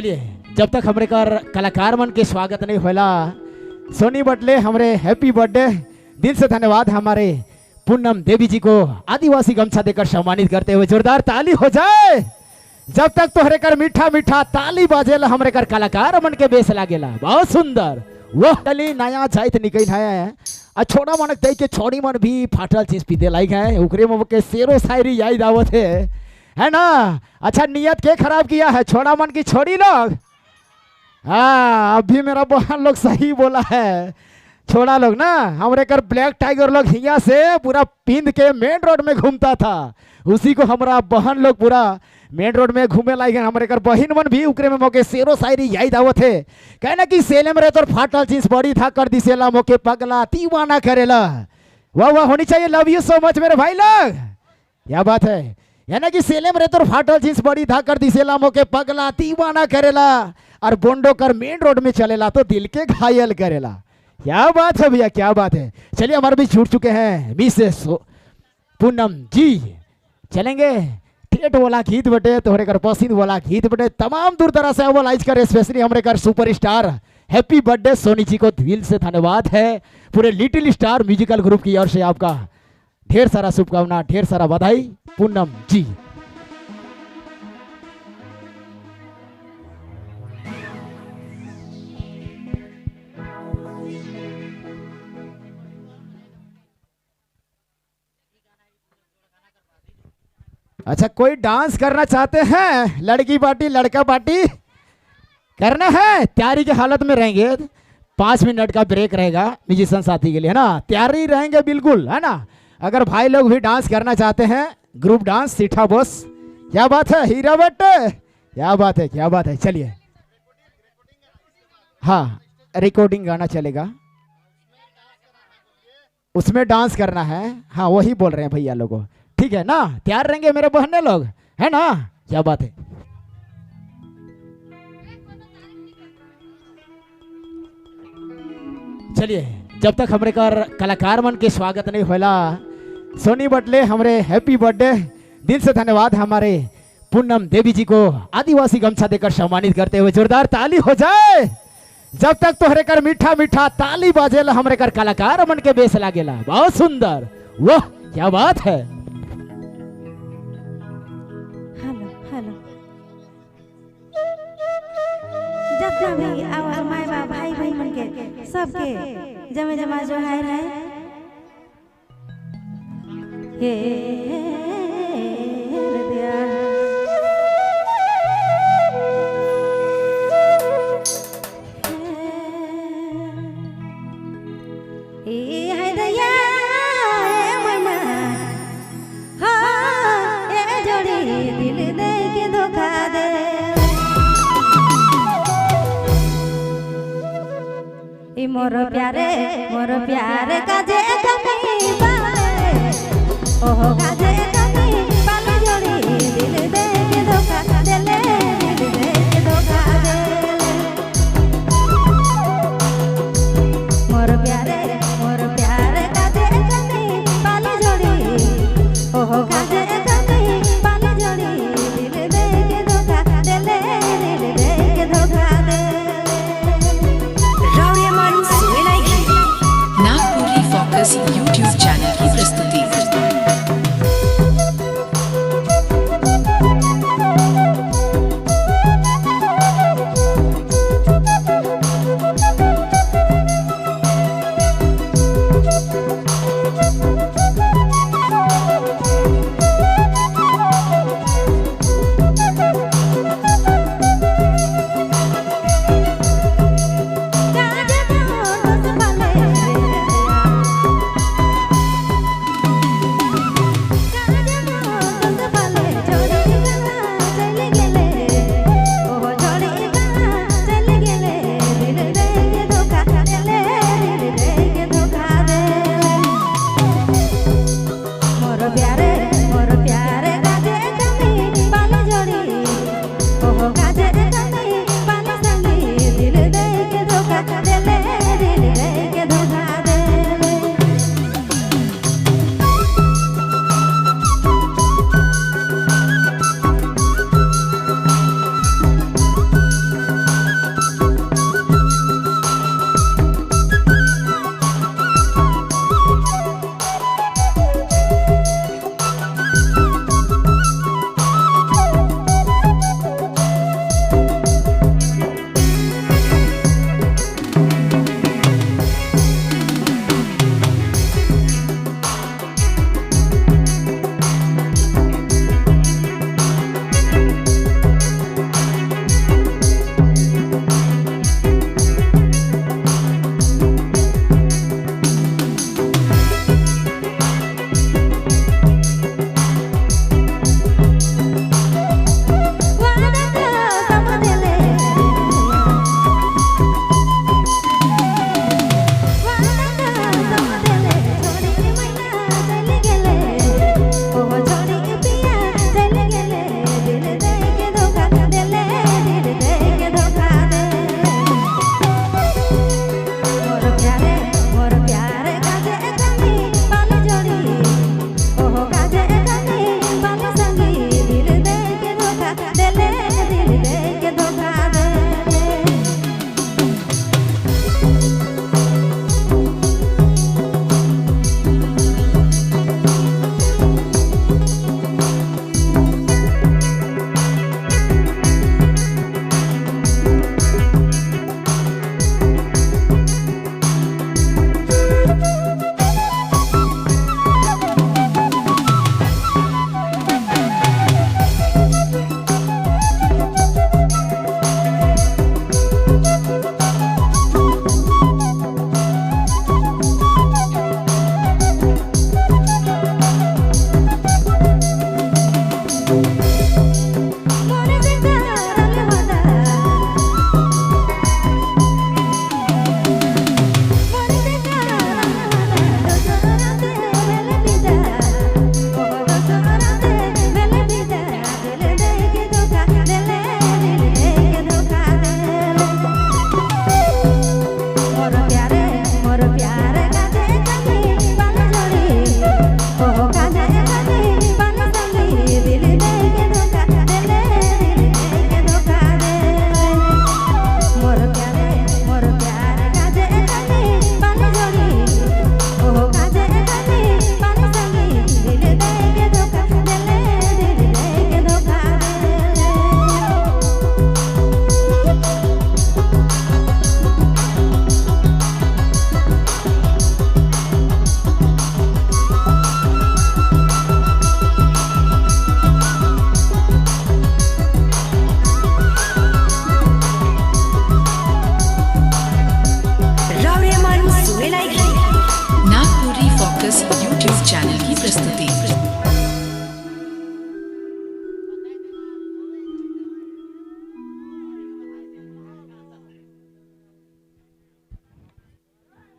चलिए जब तक हमरे कलाकार मन के स्वागत नहीं होला, सोनी बटले हमरे हैप्पी बर्थडे दिल से धन्यवाद हमारे पूनम देवी जी को आदिवासी गमछा देकर सम्मानित करते हुए जोरदार ताली हो जाए। जब तक तोहरे कर मीठा मीठा ताली बाजेला हमरे कर कलाकार मन के बेस लागेला। बहुत सुंदर वो कली नया जाइत निकल है आ छोड़ा मन दे के छोड़ी मन भी फाटल चीज पीते लाइक है ओकरे में के शेरो शायरी याद आवत है ना। अच्छा नियत के खराब किया है छोड़ा मन की छोड़ी लोग। हाँ अभी मेरा बहन लोग सही बोला है, छोड़ा लोग ना हमरे कर ब्लैक टाइगर लोग हिया से पूरा पिंद के मेन रोड में घूमता था, उसी को हमारा बहन लोग पूरा मेन रोड में घूमे लाइक हमारे कर बहन मन भी उकरे में मोके शेरो शायरी याद आवत है। कहना कि सेले में रहे तो फाटल चीज बड़ी था कर दी सेला मोके पगला दीवाना करेला। वाह वाह होनी चाहिए, लव यू सो मच मेरे भाई लोग, क्या बात है। यानी कि सेले में रहे तो फाटल चीज बड़ी था कर दी सेला मोके पगला दीवाना करेला और बोंडो कर मेन रोड में चलेला तो दिल के घायल करेला। क्या बात है भैया, क्या बात है। चलिए हमारे भी छूट चुके हैं मिसेस पूनम जी, चलेंगे ठेठ वाला गीत बटे तोहरे कर पसंद वाला गीत बटे तमाम दूर दराज से वो लाइज कर स्पेशली हमारे कर superstar happy birthday Soni ji को दिल से धन्यवाद है। पूरे लिटिल स्टार म्यूजिकल ग्रुप की ओर से आपका ढेर सारा शुभकामना, ढेर सारा बधाई पूनम जी। अच्छा कोई डांस करना चाहते हैं, लड़की पार्टी लड़का पार्टी करना है, तैयारी की हालत में रहेंगे। 5 मिनट का ब्रेक रहेगा म्यूजिशियन साथी के लिए है ना, तैयारी रहेंगे बिल्कुल है ना। अगर भाई लोग भी डांस करना चाहते हैं ग्रुप डांस सीठा बॉस, क्या बात है हीरा भट्ट, क्या बात है क्या बात है। चलिए हाँ रिकॉर्डिंग गाना चलेगा, उसमें डांस करना है। हाँ वही बोल रहे हैं भैया लोगों, ठीक है ना, तैयार रहेंगे मेरे बहने लोग है ना, क्या बात है। चलिए जब तक हमरे कलाकार मन के स्वागत नहीं होला, सोनी बटले हमरे हैप्पी बर्थडे दिल से धन्यवाद हमारे पूनम देवी जी को आदिवासी गमछा देकर सम्मानित करते हुए जोरदार ताली हो जाए। जब तक तोहरे कर मीठा मीठा ताली बाजेला हमरे कर कलाकार मन के बेस लागेला। बहुत सुंदर वाह क्या बात है। भी आवाज माय बाप भाई भाई मन के सबके जमे जमा जो है हे हृदय ए हृदय ममा हाँ ए जोड़ी दिल दे के धोखा दे मोर प्यारे काजे कमी बाए ओहो काजे कमी